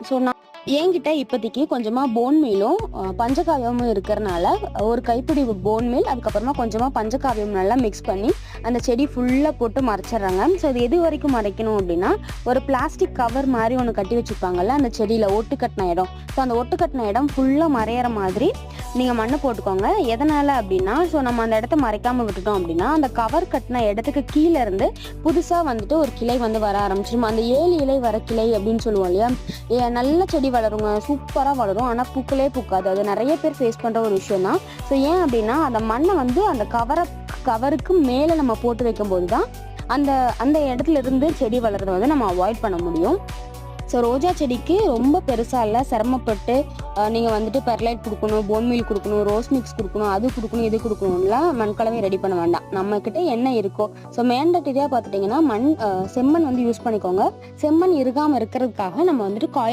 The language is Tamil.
ஸோ நான் என்கிட்ட இப்போதைக்கு கொஞ்சமாக போன் மீலும் பஞ்சகாவியமும் இருக்கிறனால ஒரு கைப்பிடி போன் மீல், அதுக்கப்புறமா கொஞ்சமாக பஞ்சகாவியம் நல்லா மிக்ஸ் பண்ணி அந்த செடி ஃபுல்லாக போட்டு மறைச்சிட்றாங்க. ஸோ இது எது வரைக்கும் மறைக்கணும் அப்படின்னா, ஒரு பிளாஸ்டிக் கவர் மாதிரி ஒன்று கட்டி வச்சுருப்பாங்கல்ல அந்த செடியில் ஒட்டு கட்டின இடம். ஸோ அந்த ஒட்டு கட்டின இடம் ஃபுல்லாக மறையிற மாதிரி நீங்கள் மண்ணை போட்டுக்கோங்க. எதனால் அப்படின்னா, ஸோ நம்ம அந்த இடத்த மறைக்காமல் விட்டுட்டோம் அப்படின்னா அந்த கவர் கட்டின இடத்துக்கு கீழே இருந்து புதுசாக வந்துட்டு ஒரு கிளை வந்து வர ஆரம்பிச்சிடும். அந்த 7 இலை வர கிளை அப்படின்னு சொல்லுவோம் இல்லையா, நல்ல செடி வளருங்க, சூப்பராக வளரும். ஆனால் பூக்களே பூக்காது. அது நிறைய பேர் ஃபேஸ் பண்ணுற ஒரு விஷயம் தான். ஸோ ஏன் அப்படின்னா, அந்த மண்ணை வந்து அந்த கவருக்கு மேலே நம்ம போட்டு வைக்கும்போது தான் அந்த அந்த இடத்துல இருந்து செடி வளர்றதை வந்து நம்ம அவாய்ட் பண்ண முடியும். ஸோ ரோஜா செடிக்கு ரொம்ப பெருசாக இல்லை, சிரமப்பட்டு நீங்கள் வந்துட்டு பெர்லைட் கொடுக்கணும், போன் மீல் கொடுக்கணும், ரோஸ் மிக்ஸ் கொடுக்கணும், அது கொடுக்கணும், இது கொடுக்கணும்லாம் மண்கலவை ரெடி பண்ண வேண்டாம். நம்மக்கிட்ட என்ன இருக்கோ, ஸோ மேண்டட்டரியாக பார்த்துட்டிங்கன்னா செம்மண் வந்து யூஸ் பண்ணிக்கோங்க. செம்மண் இருகாமல் இருக்கிறதுக்காக நம்ம வந்துட்டு